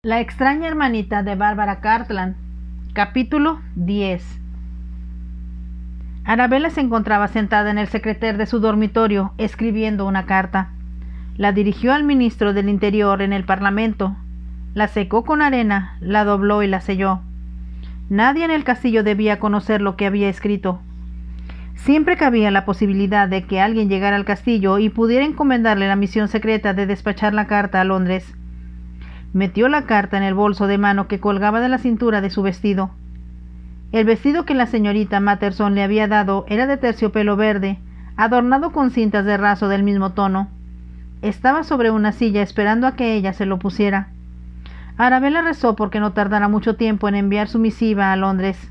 La extraña hermanita de Bárbara Cartland. Capítulo 10. Arabella se encontraba sentada en el secreter de su dormitorio, escribiendo una carta. La dirigió al ministro del Interior en el Parlamento. La secó con arena, la dobló y la selló. Nadie en el castillo debía conocer lo que había escrito. Siempre cabía la posibilidad de que alguien llegara al castillo y pudiera encomendarle la misión secreta de despachar la carta a Londres. Metió la carta en el bolso de mano que colgaba de la cintura de su vestido. El vestido que la señorita Matterson le había dado era de terciopelo verde, adornado con cintas de raso del mismo tono. Estaba sobre una silla esperando a que ella se lo pusiera. Arabella rezó porque no tardara mucho tiempo en enviar su misiva a Londres.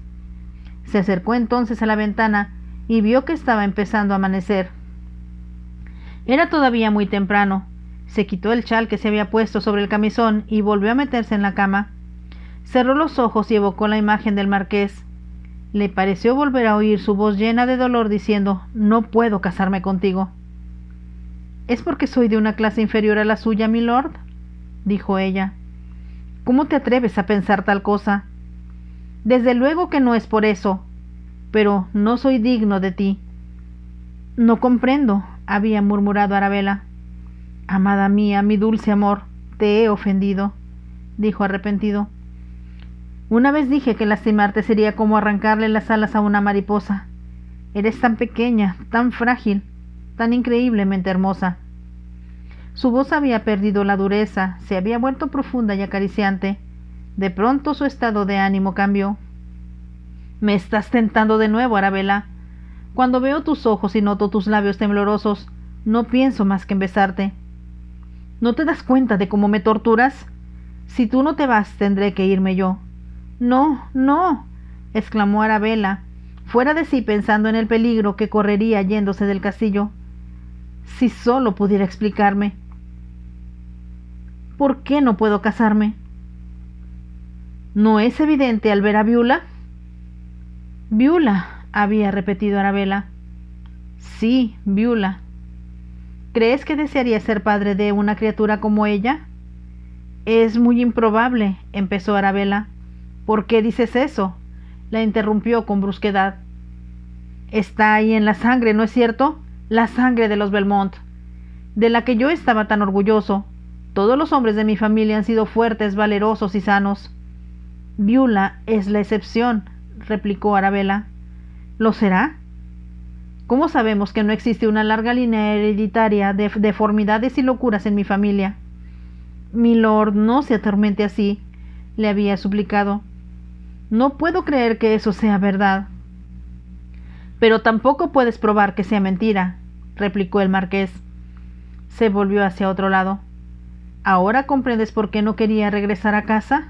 Se acercó entonces a la ventana y vio que estaba empezando a amanecer. Era todavía muy temprano. Se quitó el chal que se había puesto sobre el camisón y volvió a meterse en la cama. Cerró los ojos y evocó la imagen del marqués. Le pareció volver a oír su voz llena de dolor diciendo: «No puedo casarme contigo». «¿Es porque soy de una clase inferior a la suya, milord?», dijo ella. «¿Cómo te atreves a pensar tal cosa?». «Desde luego que no es por eso, pero no soy digno de ti». «No comprendo», había murmurado Arabella. «Amada mía, mi dulce amor, te he ofendido», dijo arrepentido. «Una vez dije que lastimarte sería como arrancarle las alas a una mariposa. Eres tan pequeña, tan frágil, tan increíblemente hermosa». Su voz había perdido la dureza, se había vuelto profunda y acariciante. De pronto su estado de ánimo cambió. «Me estás tentando de nuevo, Arabella. Cuando veo tus ojos y noto tus labios temblorosos, no pienso más que en besarte». «¿No te das cuenta de cómo me torturas? Si tú no te vas, tendré que irme yo». «No, no», exclamó Arabella, fuera de sí pensando en el peligro que correría yéndose del castillo. «Si solo pudiera explicarme. ¿Por qué no puedo casarme?» «¿No es evidente al ver a Beulah?» «Beulah», había repetido Arabella. «Sí, Beulah». «¿Crees que desearía ser padre de una criatura como ella?» «Es muy improbable», empezó Arabella. «¿Por qué dices eso?», la interrumpió con brusquedad. «Está ahí en la sangre, ¿no es cierto? La sangre de los Belmont, de la que yo estaba tan orgulloso. Todos los hombres de mi familia han sido fuertes, valerosos y sanos». «Beulah es la excepción», replicó Arabella. «¿Lo será? ¿Cómo sabemos que no existe una larga línea hereditaria de deformidades y locuras en mi familia?» «Milord, no se atormente así», le había suplicado. «No puedo creer que eso sea verdad». «Pero tampoco puedes probar que sea mentira», replicó el marqués. Se volvió hacia otro lado. «¿Ahora comprendes por qué no quería regresar a casa?»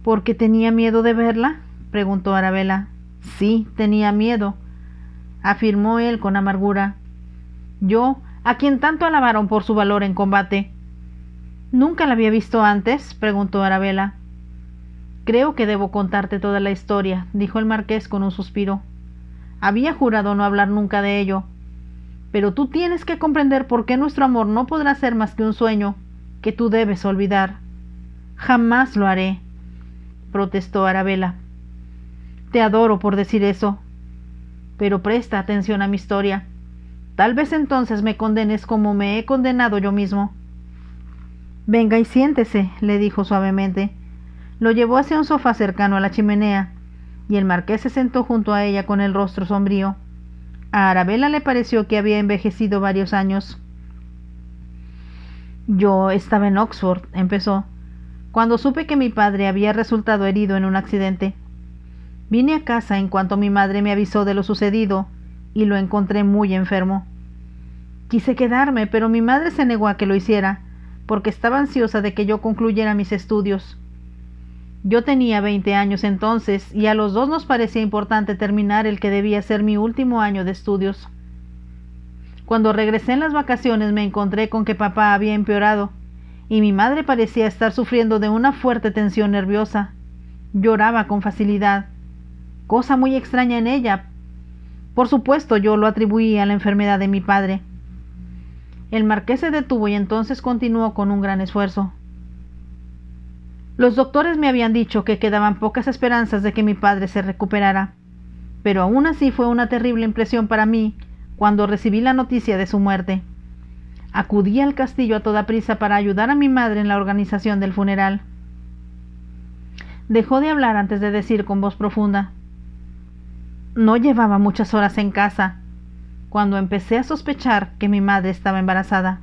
«¿Porque tenía miedo de verla?», preguntó Arabella. «Sí, tenía miedo», afirmó él con amargura. «Yo, a quien tanto alabaron por su valor en combate». «¿Nunca la había visto antes?», preguntó Arabella. «Creo que debo contarte toda la historia», dijo el marqués con un suspiro. «Había jurado no hablar nunca de ello. Pero tú tienes que comprender por qué nuestro amor no podrá ser más que un sueño que tú debes olvidar». «Jamás lo haré», protestó Arabella. «Te adoro por decir eso. Pero presta atención a mi historia. Tal vez entonces me condenes como me he condenado yo mismo». «Venga y siéntese», le dijo suavemente. Lo llevó hacia un sofá cercano a la chimenea, y el marqués se sentó junto a ella con el rostro sombrío. A Arabella le pareció que había envejecido varios años. «Yo estaba en Oxford», empezó, «cuando supe que mi padre había resultado herido en un accidente. Vine a casa en cuanto mi madre me avisó de lo sucedido, y lo encontré muy enfermo. Quise quedarme, pero mi madre se negó a que lo hiciera, porque estaba ansiosa de que yo concluyera mis estudios. Yo tenía 20 años entonces, y a los dos nos parecía importante terminar el que debía ser mi último año de estudios. Cuando regresé en las vacaciones me encontré con que papá había empeorado, y mi madre parecía estar sufriendo de una fuerte tensión nerviosa. Lloraba con facilidad, cosa muy extraña en ella. Por supuesto, yo lo atribuí a la enfermedad de mi padre». El marqués se detuvo y entonces continuó con un gran esfuerzo. Los doctores me habían dicho que quedaban pocas esperanzas de que mi padre se recuperara, pero aún así fue una terrible impresión para mí cuando recibí la noticia de su muerte. Acudí al castillo a toda prisa para ayudar a mi madre en la organización del funeral. Dejó de hablar antes de decir con voz profunda: no llevaba muchas horas en casa cuando empecé a sospechar que mi madre estaba embarazada.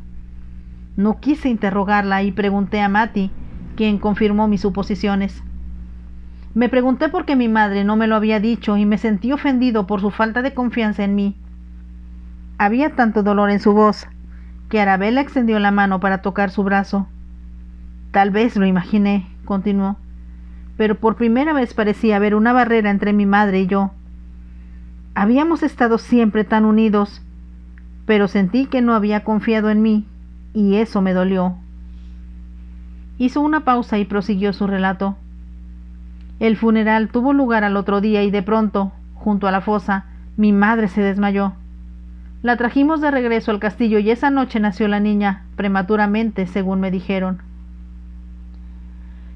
No quise interrogarla y pregunté a Mati, quien confirmó mis suposiciones. Me pregunté por qué mi madre no me lo había dicho y me sentí ofendido por su falta de confianza en mí. Había tanto dolor en su voz que Arabella extendió la mano para tocar su brazo. Tal vez lo imaginé, continuó, pero por primera vez parecía haber una barrera entre mi madre y yo. Habíamos estado siempre tan unidos, pero sentí que no había confiado en mí, y eso me dolió. Hizo una pausa y prosiguió su relato. El funeral tuvo lugar al otro día y de pronto, junto a la fosa, mi madre se desmayó. La trajimos de regreso al castillo y esa noche nació la niña, prematuramente, según me dijeron.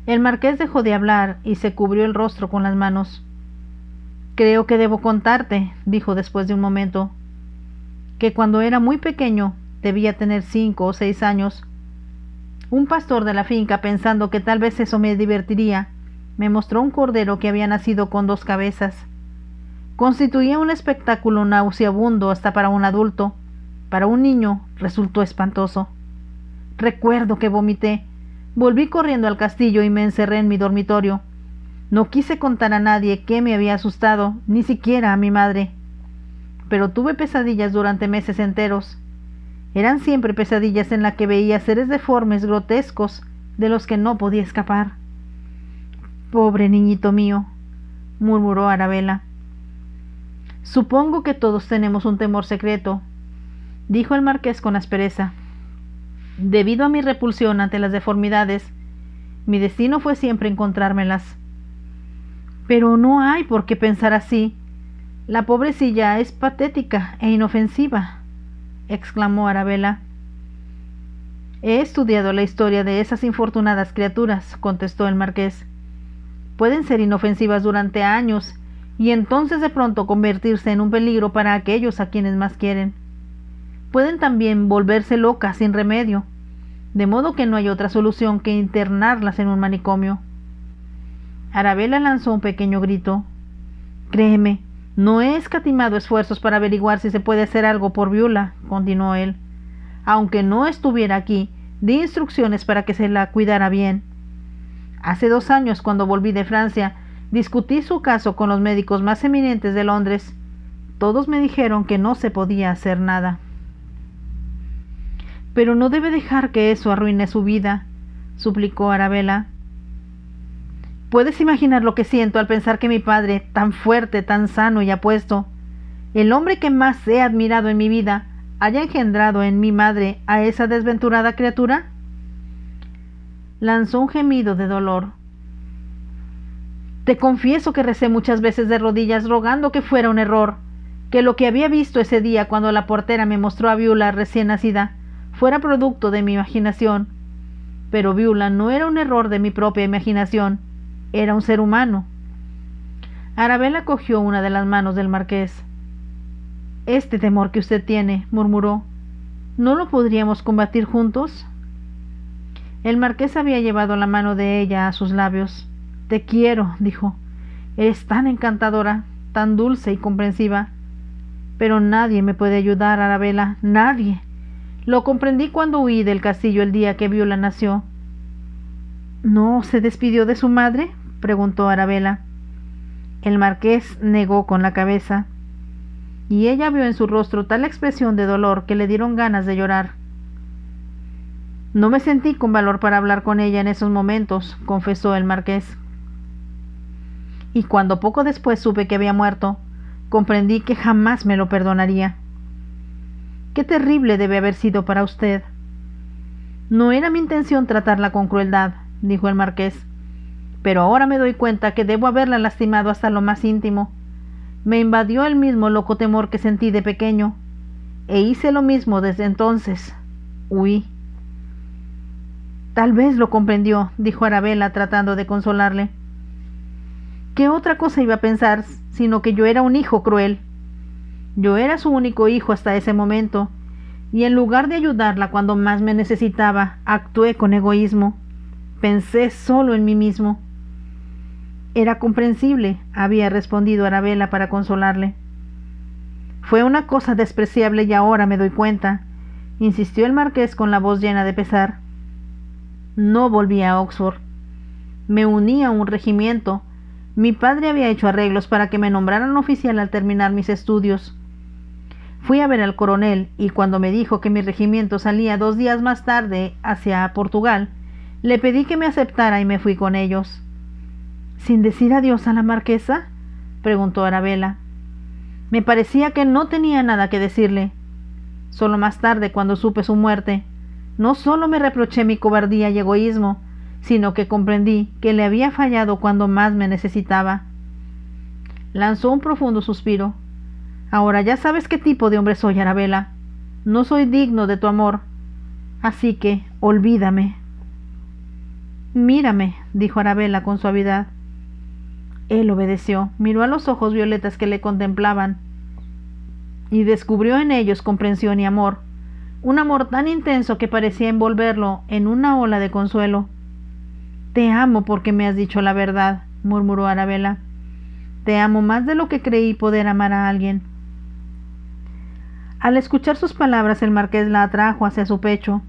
El marqués dejó de hablar y se cubrió el rostro con las manos. Creo que debo contarte, dijo después de un momento, que cuando era muy pequeño, debía tener 5 o 6 años, un pastor de la finca, pensando que tal vez eso me divertiría, me mostró un cordero que había nacido con 2 cabezas. Constituía un espectáculo nauseabundo hasta para un adulto. Para un niño resultó espantoso. Recuerdo que vomité. Volví corriendo al castillo y me encerré en mi dormitorio. No quise contar a nadie qué me había asustado, ni siquiera a mi madre. Pero tuve pesadillas durante meses enteros. Eran siempre pesadillas en las que veía seres deformes, grotescos, de los que no podía escapar. Pobre niñito mío, murmuró Arabella. Supongo que todos tenemos un temor secreto, dijo el marqués con aspereza. Debido a mi repulsión ante las deformidades, mi destino fue siempre encontrármelas. Pero no hay por qué pensar así. La pobrecilla es patética e inofensiva, exclamó Arabella. He estudiado la historia de esas infortunadas criaturas, contestó el marqués. Pueden ser inofensivas durante años y entonces de pronto convertirse en un peligro para aquellos a quienes más quieren. Pueden también volverse locas sin remedio, de modo que no hay otra solución que internarlas en un manicomio. Arabella lanzó un pequeño grito. Créeme, no he escatimado esfuerzos para averiguar si se puede hacer algo por Beulah, continuó él. Aunque no estuviera aquí, di instrucciones para que se la cuidara bien. Hace 2 años, cuando volví de Francia, discutí su caso con los médicos más eminentes de Londres. Todos me dijeron que no se podía hacer nada. Pero no debe dejar que eso arruine su vida, suplicó Arabella. Puedes imaginar lo que siento al pensar que mi padre, tan fuerte, tan sano y apuesto, el hombre que más he admirado en mi vida, haya engendrado en mi madre a esa desventurada criatura? Lanzó un gemido de dolor. Te confieso que recé muchas veces de rodillas rogando que fuera un error, que lo que había visto ese día cuando la portera me mostró a Beulah recién nacida fuera producto de mi imaginación. Pero Beulah no era un error de mi propia imaginación, era un ser humano. Arabella cogió una de las manos del marqués. Este temor que usted tiene, murmuró, ¿no lo podríamos combatir juntos? El marqués había llevado la mano de ella a sus labios. Te quiero, dijo. Eres tan encantadora, tan dulce y comprensiva. Pero nadie me puede ayudar, Arabella, nadie. Lo comprendí cuando huí del castillo el día que Beulah nació. ¿No se despidió de su madre?, preguntó Arabella. El marqués negó con la cabeza, y ella vio en su rostro tal expresión de dolor que le dieron ganas de llorar. No me sentí con valor para hablar con ella en esos momentos, confesó el marqués. Y cuando poco después supe que había muerto, comprendí que jamás me lo perdonaría. Qué terrible debe haber sido para usted. No era mi intención tratarla con crueldad, dijo el marqués, pero ahora me doy cuenta que debo haberla lastimado hasta lo más íntimo. Me invadió el mismo loco temor que sentí de pequeño, e hice lo mismo desde entonces. Huí. Tal vez lo comprendió, dijo Arabella tratando de consolarle. ¿Qué otra cosa iba a pensar sino que yo era un hijo cruel? Yo era su único hijo hasta ese momento, y en lugar de ayudarla cuando más me necesitaba, actué con egoísmo. Pensé solo en mí mismo. Era comprensible, había respondido Arabella para consolarle. Fue una cosa despreciable y ahora me doy cuenta, insistió el marqués con la voz llena de pesar. No volví a Oxford. Me uní a un regimiento. Mi padre había hecho arreglos para que me nombraran oficial al terminar mis estudios. Fui a ver al coronel y cuando me dijo que mi regimiento salía 2 días más tarde hacia Portugal, le pedí que me aceptara y me fui con ellos. ¿Sin decir adiós a la marquesa?, preguntó Arabella. Me parecía que no tenía nada que decirle. Solo más tarde, cuando supe su muerte, no solo me reproché mi cobardía y egoísmo, sino que comprendí que le había fallado cuando más me necesitaba. Lanzó un profundo suspiro. Ahora ya sabes qué tipo de hombre soy, Arabella. No soy digno de tu amor. Así que, olvídame. Mírame, dijo Arabella con suavidad. Él obedeció, miró a los ojos violetas que le contemplaban y descubrió en ellos comprensión y amor, un amor tan intenso que parecía envolverlo en una ola de consuelo. Te amo porque me has dicho la verdad, murmuró Arabella. Te amo más de lo que creí poder amar a alguien. Al escuchar sus palabras, el marqués la atrajo hacia su pecho.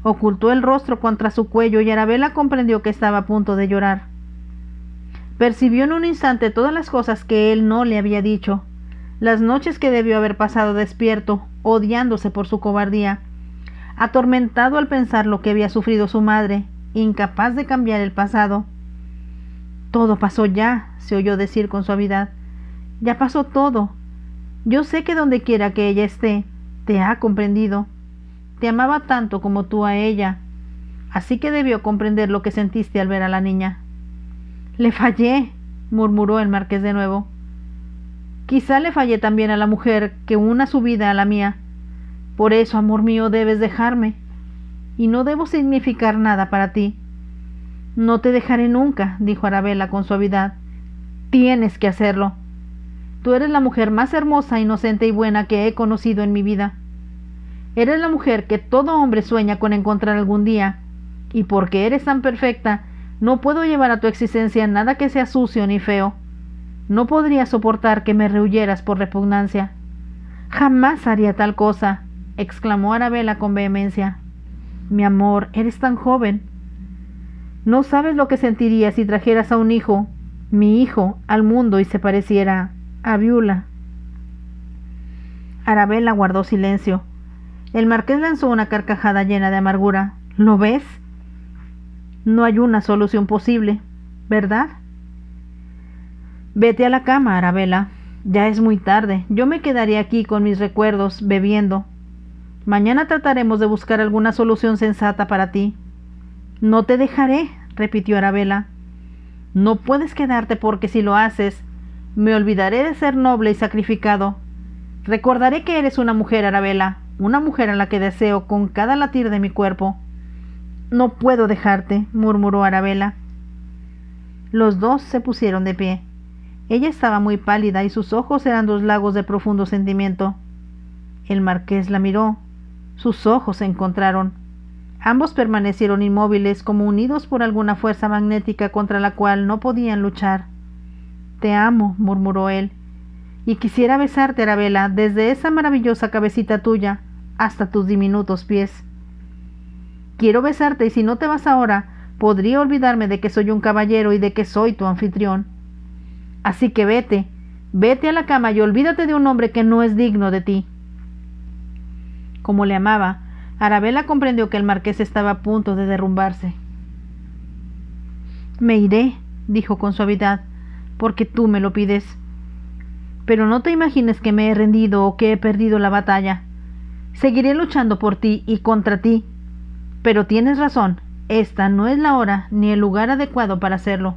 Ocultó el rostro contra su cuello y Arabella comprendió que estaba a punto de llorar. Percibió en un instante todas las cosas que él no le había dicho, las noches que debió haber pasado despierto, odiándose por su cobardía, atormentado al pensar lo que había sufrido su madre, incapaz de cambiar el pasado. Todo pasó ya, se oyó decir con suavidad. Ya pasó todo. Yo sé que donde quiera que ella esté, te ha comprendido. Te amaba tanto como tú a ella, así que debió comprender lo que sentiste al ver a la niña. Le fallé, murmuró el marqués de nuevo. Quizá le fallé también a la mujer que una su vida a la mía. Por eso, amor mío, debes dejarme, y no debo significar nada para ti. No te dejaré nunca, dijo Arabella con suavidad. Tienes que hacerlo. Tú eres la mujer más hermosa, inocente y buena que he conocido en mi vida. Eres la mujer que todo hombre sueña con encontrar algún día, y porque eres tan perfecta, no puedo llevar a tu existencia nada que sea sucio ni feo. No podría soportar que me rehuyeras por repugnancia. Jamás haría tal cosa, exclamó Arabella con vehemencia. Mi amor, eres tan joven. No sabes lo que sentiría si trajeras a un hijo, mi hijo, al mundo y se pareciera a Beulah. Arabella guardó silencio. El marqués lanzó una carcajada llena de amargura. ¿Lo ves? No hay una solución posible, ¿verdad? Vete a la cama, Arabella. Ya es muy tarde. Yo me quedaré aquí con mis recuerdos, bebiendo. Mañana trataremos de buscar alguna solución sensata para ti. No te dejaré, repitió Arabella. No puedes quedarte porque si lo haces, me olvidaré de ser noble y sacrificado. Recordaré que eres una mujer, Arabella, una mujer a la que deseo con cada latir de mi cuerpo. No puedo dejarte, murmuró Arabella. Los dos se pusieron de pie. Ella estaba muy pálida y sus ojos eran 2 lagos de profundo sentimiento. El marqués la miró. Sus ojos se encontraron. Ambos permanecieron inmóviles como unidos por alguna fuerza magnética contra la cual no podían luchar. Te amo, murmuró él, y quisiera besarte, Arabella, desde esa maravillosa cabecita tuya hasta tus diminutos pies. Quiero besarte y si no te vas ahora, podría olvidarme de que soy un caballero y de que soy tu anfitrión. Así que vete, vete a la cama y olvídate de un hombre que no es digno de ti. Como le amaba, Arabella comprendió que el marqués estaba a punto de derrumbarse. Me iré, dijo con suavidad, porque tú me lo pides. Pero no te imagines que me he rendido o que he perdido la batalla. Seguiré luchando por ti y contra ti. Pero tienes razón, esta no es la hora ni el lugar adecuado para hacerlo.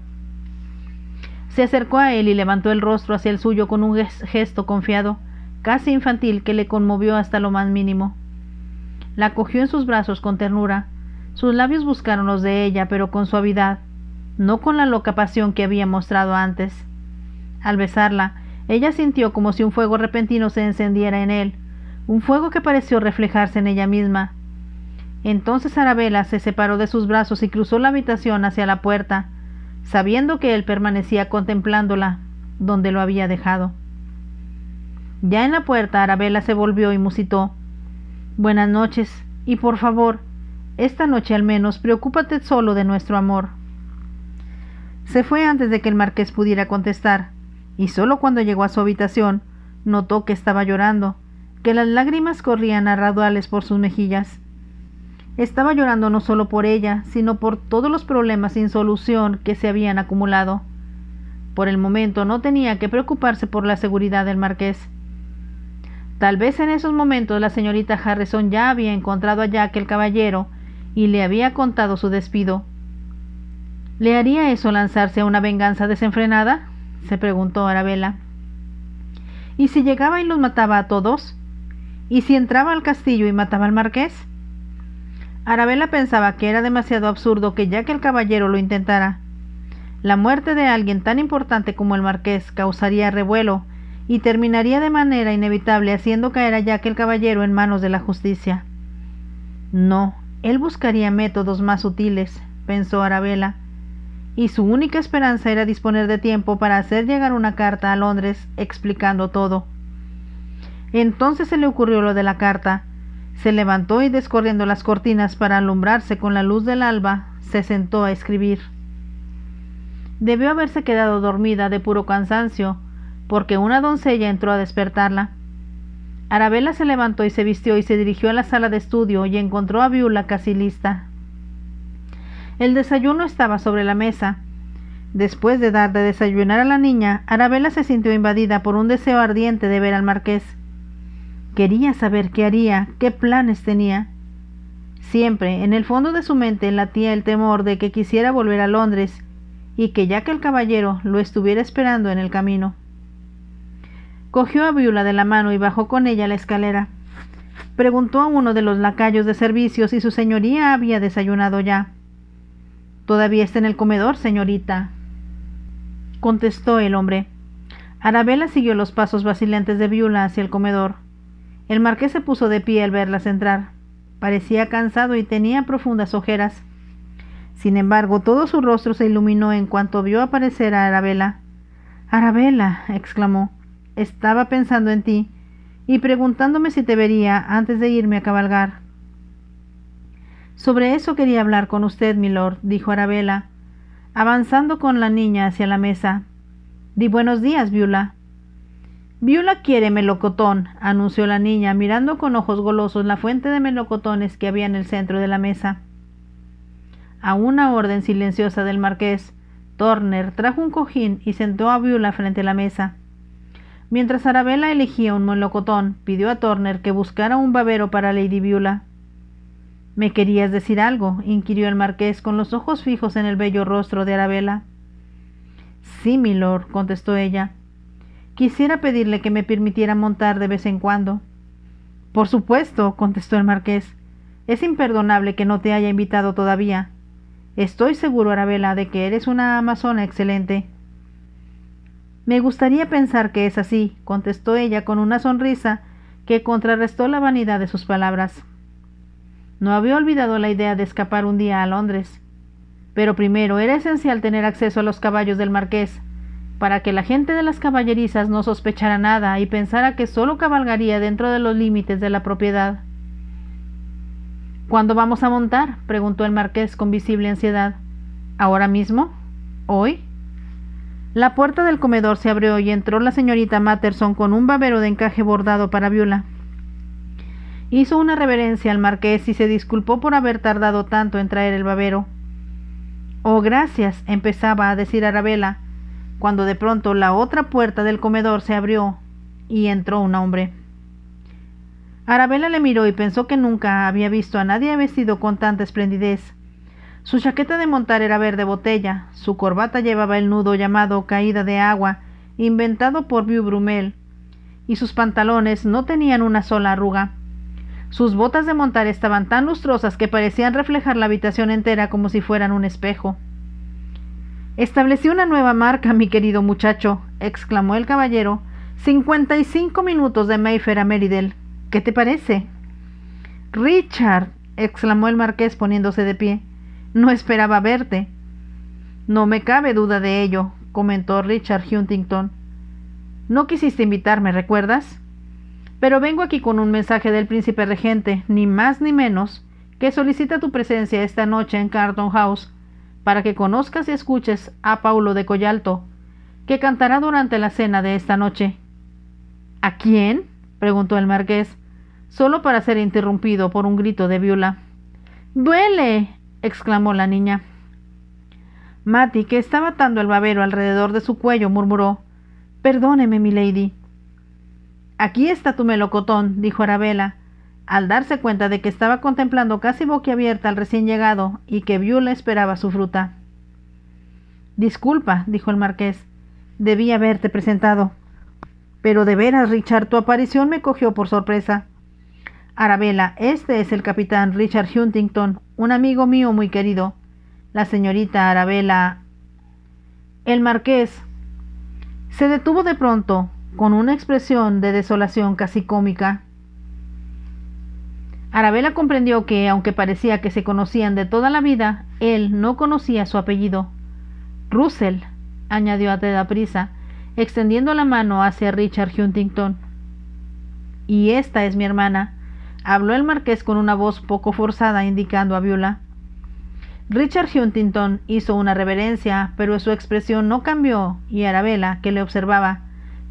Se acercó a él y levantó el rostro hacia el suyo con un gesto confiado, casi infantil, que le conmovió hasta lo más mínimo. La cogió en sus brazos con ternura, Sus labios buscaron los de ella, pero con suavidad, no con la loca pasión que había mostrado antes. Al besarla, ella sintió como si un fuego repentino se encendiera en él, un fuego que pareció reflejarse en ella misma. Entonces Arabella se separó de sus brazos y cruzó la habitación hacia la puerta, sabiendo que él permanecía contemplándola donde lo había dejado. Ya en la puerta, Arabella se volvió y musitó: «Buenas noches, y por favor, esta noche al menos, preocúpate solo de nuestro amor». Se fue antes de que el marqués pudiera contestar, y solo cuando llegó a su habitación, notó que estaba llorando, que las lágrimas corrían a raudales por sus mejillas. Estaba llorando no solo por ella, sino por todos los problemas sin solución que se habían acumulado. Por el momento no tenía que preocuparse por la seguridad del marqués. Tal vez en esos momentos la señorita Harrison ya había encontrado a Jack el caballero y le había contado su despido. ¿Le haría eso lanzarse a una venganza desenfrenada?, se preguntó Arabella. ¿Y si llegaba y los mataba a todos? ¿Y si entraba al castillo y mataba al marqués? Arabella pensaba que era demasiado absurdo que Jack el caballero lo intentara. La muerte de alguien tan importante como el marqués causaría revuelo y terminaría de manera inevitable haciendo caer a Jack el caballero en manos de la justicia. No, él buscaría métodos más sutiles, pensó Arabella, y su única esperanza era disponer de tiempo para hacer llegar una carta a Londres explicando todo. Entonces se le ocurrió lo de la carta. Se levantó y, descorriendo las cortinas para alumbrarse con la luz del alba, se sentó a escribir. Debió haberse quedado dormida de puro cansancio, porque una doncella entró a despertarla. Arabella se levantó y se vistió y se dirigió a la sala de estudio y encontró a Beulah casi lista. El desayuno estaba sobre la mesa. Después de dar de desayunar a la niña, Arabella se sintió invadida por un deseo ardiente de ver al marqués. Quería saber qué haría, qué planes tenía. Siempre, en el fondo de su mente, latía el temor de que quisiera volver a Londres y que Jack el caballero lo estuviera esperando en el camino. Cogió a Beulah de la mano y bajó con ella la escalera. Preguntó a uno de los lacayos de servicio si su señoría había desayunado ya. «Todavía está en el comedor, señorita», contestó el hombre. Arabella siguió los pasos vacilantes de Beulah hacia el comedor. El marqués se puso de pie al verlas entrar. Parecía cansado y tenía profundas ojeras. Sin embargo, todo su rostro se iluminó en cuanto vio aparecer a Arabella. «Arabella», exclamó, «estaba pensando en ti y preguntándome si te vería antes de irme a cabalgar». «Sobre eso quería hablar con usted, milord», dijo Arabella, avanzando con la niña hacia la mesa. «Di buenos días, Beulah». «Beulah quiere melocotón», anunció la niña, mirando con ojos golosos la fuente de melocotones que había en el centro de la mesa. A una orden silenciosa del marqués, Turner trajo un cojín y sentó a Beulah frente a la mesa. Mientras Arabella elegía un melocotón, pidió a Turner que buscara un babero para Lady Beulah. «¿Me querías decir algo?», inquirió el marqués con los ojos fijos en el bello rostro de Arabella. «Sí, milord», contestó ella. «Quisiera pedirle que me permitiera montar de vez en cuando». «Por supuesto», contestó el marqués. «Es imperdonable que no te haya invitado todavía. Estoy seguro, Arabella, de que eres una amazona excelente». «Me gustaría pensar que es así», contestó ella con una sonrisa que contrarrestó la vanidad de sus palabras. No había olvidado la idea de escapar un día a Londres. Pero primero era esencial tener acceso a los caballos del marqués, para que la gente de las caballerizas no sospechara nada y pensara que solo cabalgaría dentro de los límites de la propiedad. «¿Cuándo vamos a montar?», preguntó el marqués con visible ansiedad. «¿Ahora mismo? ¿Hoy?». La puerta del comedor se abrió y entró la señorita Matterson con un babero de encaje bordado para Beulah. Hizo una reverencia al marqués y se disculpó por haber tardado tanto en traer el babero. «Oh, gracias», empezaba a decir Arabella, cuando de pronto la otra puerta del comedor se abrió y entró un hombre. Arabella le miró y pensó que nunca había visto a nadie vestido con tanta esplendidez. Su chaqueta de montar era verde botella, su corbata llevaba el nudo llamado caída de agua, inventado por Vieux Brummel, y sus pantalones no tenían una sola arruga. Sus botas de montar estaban tan lustrosas que parecían reflejar la habitación entera como si fueran un espejo. «Establecí una nueva marca, mi querido muchacho», exclamó el caballero. 55 minutos de Mayfair a Merridale. ¿Qué te parece? «Richard», exclamó el marqués poniéndose de pie, «no esperaba verte». «No me cabe duda de ello», comentó Richard Huntington. «No quisiste invitarme, ¿recuerdas? Pero vengo aquí con un mensaje del príncipe regente, ni más ni menos, que solicita tu presencia esta noche en Carlton House, para que conozcas y escuches a Paulo de Collalto, que cantará durante la cena de esta noche». «¿A quién?», preguntó el marqués, solo para ser interrumpido por un grito de Beulah. «¡Duele!», exclamó la niña. Matty, que estaba atando el babero alrededor de su cuello, murmuró: «Perdóneme, milady». «Aquí está tu melocotón», dijo Arabella, al darse cuenta de que estaba contemplando casi boquiabierta al recién llegado y que Beulah esperaba su fruta. «Disculpa», dijo el marqués, «debí haberte presentado. Pero de veras, Richard, tu aparición me cogió por sorpresa. Arabella, este es el capitán Richard Huntington, un amigo mío muy querido. La señorita Arabella». El marqués se detuvo de pronto, con una expresión de desolación casi cómica. Arabella comprendió que, aunque parecía que se conocían de toda la vida, él no conocía su apellido. «Russell», añadió a toda prisa, extendiendo la mano hacia Richard Huntington. «Y esta es mi hermana», habló el marqués con una voz poco forzada, indicando a Beulah. Richard Huntington hizo una reverencia, pero su expresión no cambió, y Arabella, que le observaba,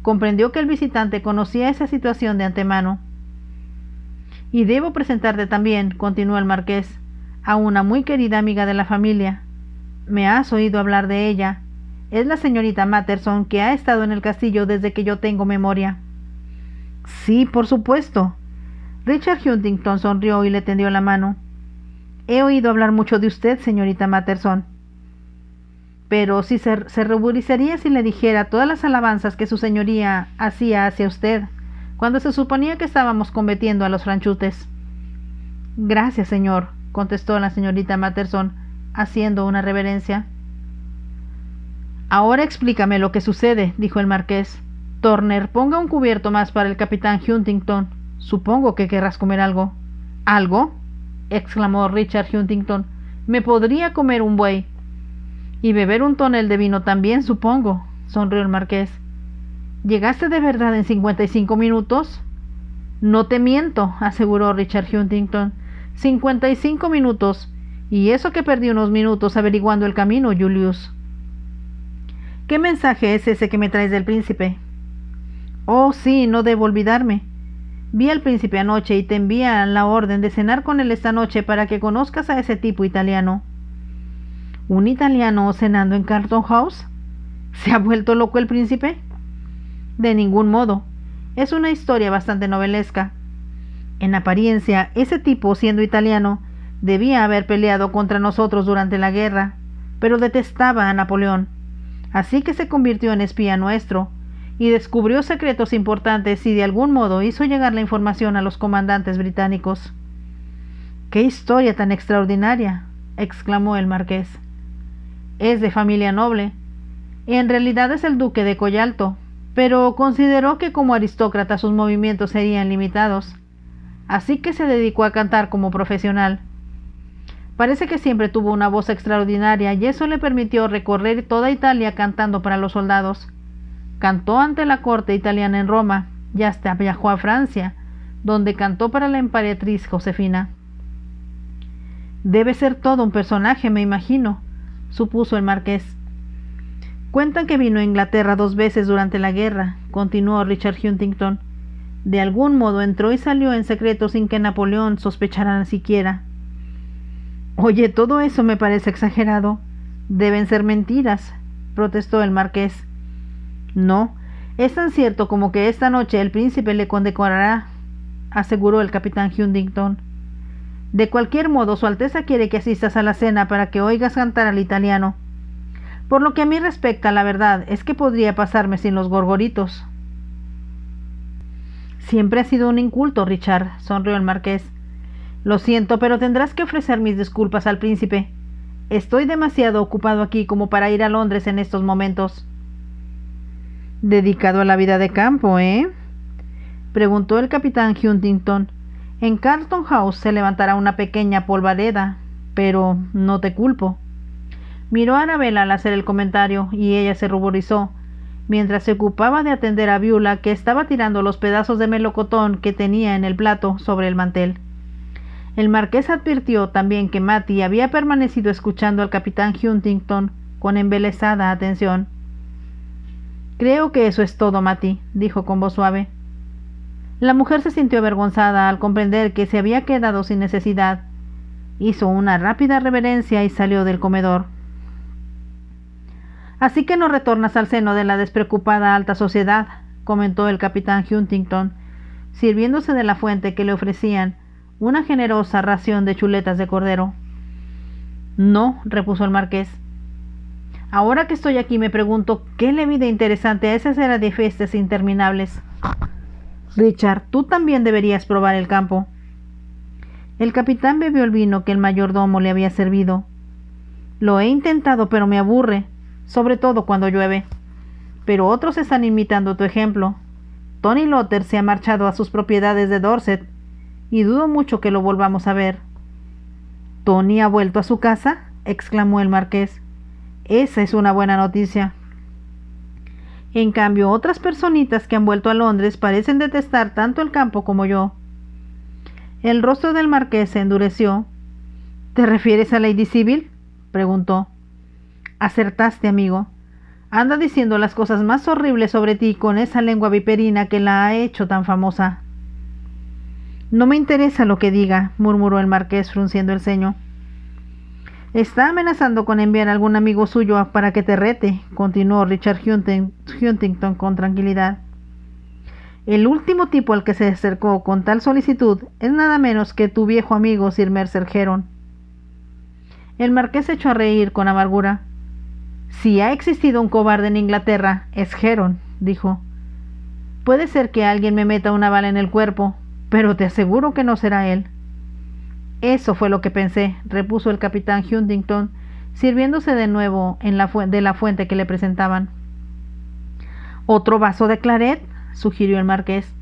comprendió que el visitante conocía esa situación de antemano. «Y debo presentarte también», continuó el marqués, «a una muy querida amiga de la familia. Me has oído hablar de ella. Es la señorita Matterson, que ha estado en el castillo desde que yo tengo memoria». «Sí, por supuesto». Richard Huntington sonrió y le tendió la mano. «He oído hablar mucho de usted, señorita Matterson. Pero si se ruborizaría si le dijera todas las alabanzas que su señoría hacía hacia usted, cuando se suponía que estábamos combatiendo a los franchutes». «Gracias, señor», contestó la señorita Matterson, haciendo una reverencia. «Ahora explícame lo que sucede», dijo el marqués. «Turner, ponga un cubierto más para el capitán Huntington. Supongo que querrás comer algo». «¿Algo?», exclamó Richard Huntington. «Me podría comer un buey». «Y beber un tonel de vino también, supongo», sonrió el marqués. «¿Llegaste de verdad en 55 minutos?» «No te miento», aseguró Richard Huntington. 55 minutos, y eso que perdí unos minutos averiguando el camino, Julius». «¿Qué mensaje es ese que me traes del príncipe?» «Oh, sí, no debo olvidarme. Vi al príncipe anoche y te envía la orden de cenar con él esta noche para que conozcas a ese tipo italiano». «¿Un italiano cenando en Carlton House? ¿Se ha vuelto loco el príncipe?» «De ningún modo. Es una historia bastante novelesca. En apariencia, ese tipo, siendo italiano, debía haber peleado contra nosotros durante la guerra, pero detestaba a Napoleón. Así que se convirtió en espía nuestro, y descubrió secretos importantes y de algún modo hizo llegar la información a los comandantes británicos». «¡Qué historia tan extraordinaria!», exclamó el marqués. «Es de familia noble. En realidad es el duque de Collalto, pero consideró que como aristócrata sus movimientos serían limitados, así que se dedicó a cantar como profesional. Parece que siempre tuvo una voz extraordinaria y eso le permitió recorrer toda Italia cantando para los soldados. Cantó ante la corte italiana en Roma y hasta viajó a Francia, donde cantó para la emperatriz Josefina». «Debe ser todo un personaje, me imagino», supuso el marqués. «Cuentan que vino a Inglaterra 2 veces durante la guerra», continuó Richard Huntington. «De algún modo entró y salió en secreto sin que Napoleón sospechara siquiera». «Oye, todo eso me parece exagerado. Deben ser mentiras», protestó el marqués. «No, es tan cierto como que esta noche el príncipe le condecorará», aseguró el capitán Huntington. «De cualquier modo, Su Alteza quiere que asistas a la cena para que oigas cantar al italiano. Por lo que a mí respecta, la verdad es que podría pasarme sin los gorgoritos». Siempre has sido un inculto, Richard, sonrió el marqués. Lo siento, pero tendrás que ofrecer mis disculpas al príncipe. Estoy demasiado ocupado aquí como para ir a Londres en estos momentos. ¿Dedicado a la vida de campo, preguntó el capitán Huntington. En Carlton House se levantará una pequeña polvareda, pero no te culpo. Miró a Arabella al hacer el comentario y ella se ruborizó, mientras se ocupaba de atender a Beulah, que estaba tirando los pedazos de melocotón que tenía en el plato sobre el mantel. El marqués advirtió también que Mattie había permanecido escuchando al capitán Huntington con embelesada atención. Creo que eso es todo, Mattie, dijo con voz suave. La mujer se sintió avergonzada al comprender que se había quedado sin necesidad. Hizo una rápida reverencia y salió del comedor. Así que no retornas al seno de la despreocupada alta sociedad, comentó el capitán Huntington, sirviéndose de la fuente que le ofrecían una generosa ración de chuletas de cordero. No, repuso el marqués. Ahora que estoy aquí me pregunto qué le vi de interesante a esa serie de fiestas interminables. Richard, tú también deberías probar el campo. El capitán bebió el vino que el mayordomo le había servido. Lo he intentado, pero me aburre, sobre todo cuando llueve. Pero otros están imitando tu ejemplo. Tony Lotter se ha marchado a sus propiedades de Dorset, y dudo mucho que lo volvamos a ver. ¿Tony ha vuelto a su casa?, exclamó el marqués. Esa es una buena noticia. En cambio, otras personitas que han vuelto a Londres parecen detestar tanto el campo como yo. El rostro del marqués se endureció. ¿Te refieres a Lady Sybil?, preguntó. Acertaste, amigo. Anda diciendo las cosas más horribles sobre ti con esa lengua viperina que la ha hecho tan famosa. No me interesa lo que diga, murmuró el marqués frunciendo el ceño. Está amenazando con enviar a algún amigo suyo para que te rete, continuó Richard Huntington con tranquilidad. El último tipo al que se acercó con tal solicitud es nada menos que tu viejo amigo Sir Mercer Heron. El marqués se echó a reír con amargura. Si ha existido un cobarde en Inglaterra, es Heron, dijo. Puede ser que alguien me meta una bala en el cuerpo, pero te aseguro que no será él. Eso fue lo que pensé, repuso el capitán Huntington, sirviéndose de nuevo de la fuente que le presentaban. ¿Otro vaso de claret?, sugirió el marqués.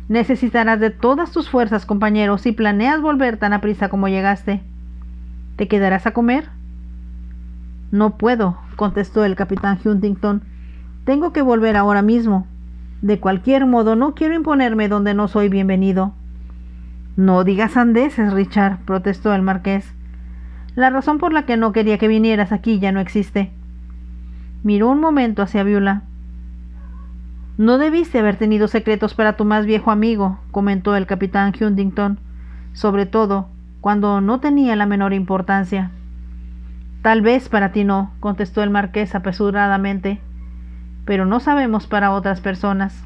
Necesitarás de todas tus fuerzas, compañero, si planeas volver tan aprisa como llegaste. ¿Te quedarás a comer? No puedo, contestó el capitán Huntington. Tengo que volver ahora mismo. De cualquier modo, no quiero imponerme donde no soy bienvenido. No digas sandeces, Richard, protestó el marqués. La razón por la que no quería que vinieras aquí ya no existe. Miró un momento hacia Beulah. No debiste haber tenido secretos para tu más viejo amigo, comentó el capitán Huntington, sobre todo cuando no tenía la menor importancia. Tal vez para ti no, contestó el marqués apresuradamente, pero no sabemos para otras personas.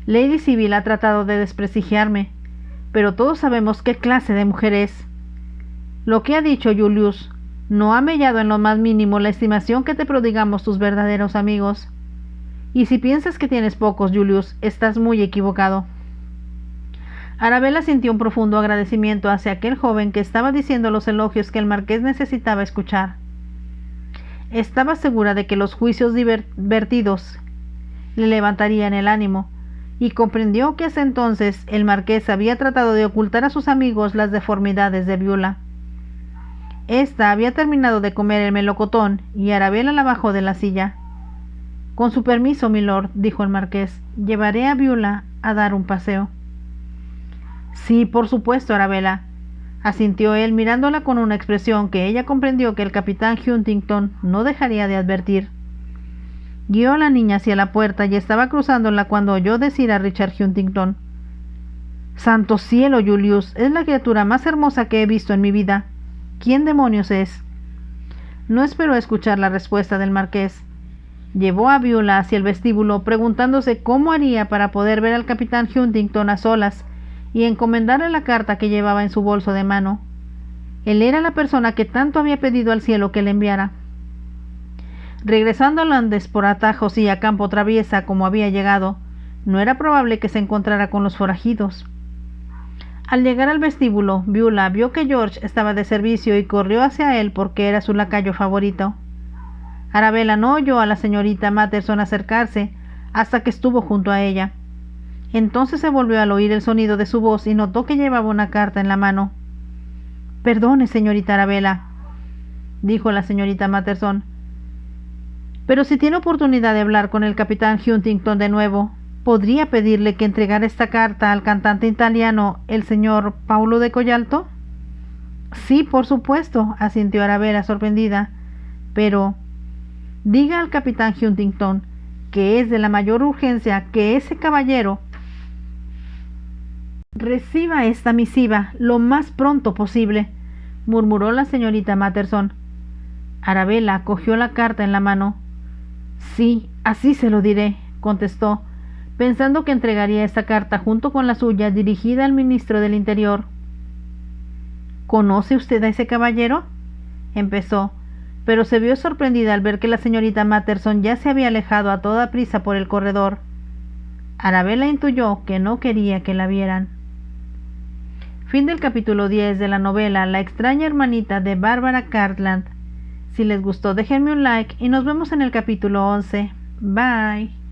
Lady Sybil ha tratado de desprestigiarme, pero todos sabemos qué clase de mujer es. Lo que ha dicho Julius no ha mellado en lo más mínimo la estimación que te prodigamos tus verdaderos amigos. Y si piensas que tienes pocos, Julius, estás muy equivocado. Arabella sintió un profundo agradecimiento hacia aquel joven que estaba diciendo los elogios que el marqués necesitaba escuchar. Estaba segura de que los juicios divertidos le levantarían el ánimo, y comprendió que hasta entonces el marqués había tratado de ocultar a sus amigos las deformidades de Beulah. Esta había terminado de comer el melocotón y Arabella la bajó de la silla. Con su permiso, milord, dijo el marqués, llevaré a Beulah a dar un paseo. Sí, por supuesto, Arabella, asintió él mirándola con una expresión que ella comprendió que el capitán Huntington no dejaría de advertir. Guió a la niña hacia la puerta y estaba cruzándola cuando oyó decir a Richard Huntington: «Santo cielo, Julius, es la criatura más hermosa que he visto en mi vida. ¿Quién demonios es?» No esperó escuchar la respuesta del marqués. Llevó a Beulah hacia el vestíbulo, preguntándose cómo haría para poder ver al capitán Huntington a solas y encomendarle la carta que llevaba en su bolso de mano. Él era la persona que tanto había pedido al cielo que le enviara. Regresando a Londres por atajos y a campo traviesa como había llegado, No era probable que se encontrara con los forajidos. Al llegar al vestíbulo, Beulah vio que George estaba de servicio y corrió hacia él porque era su lacayo favorito. Arabella no oyó a la señorita Matterson acercarse hasta que estuvo junto a ella. Entonces se volvió al oír el sonido de su voz y notó que llevaba una carta en la mano. «Perdone, señorita Arabella», dijo la señorita Matterson, «pero si tiene oportunidad de hablar con el capitán Huntington de nuevo, ¿podría pedirle que entregara esta carta al cantante italiano, el señor Paulo de Collalto?» «Sí, por supuesto», asintió Arabella sorprendida, «pero diga al capitán Huntington que es de la mayor urgencia que ese caballero reciba esta misiva lo más pronto posible», murmuró la señorita Matterson. Arabella cogió la carta en la mano. «Sí, así se lo diré», contestó, pensando que entregaría esta carta junto con la suya dirigida al ministro del Interior. «¿Conoce usted a ese caballero?», empezó, pero se vio sorprendida al ver que la señorita Matterson ya se había alejado a toda prisa por el corredor. Arabella intuyó que no quería que la vieran. Fin del capítulo 10 de la novela La extraña hermanita de Barbara Cartland. Si les gustó, déjenme un like y nos vemos en el capítulo 11. Bye.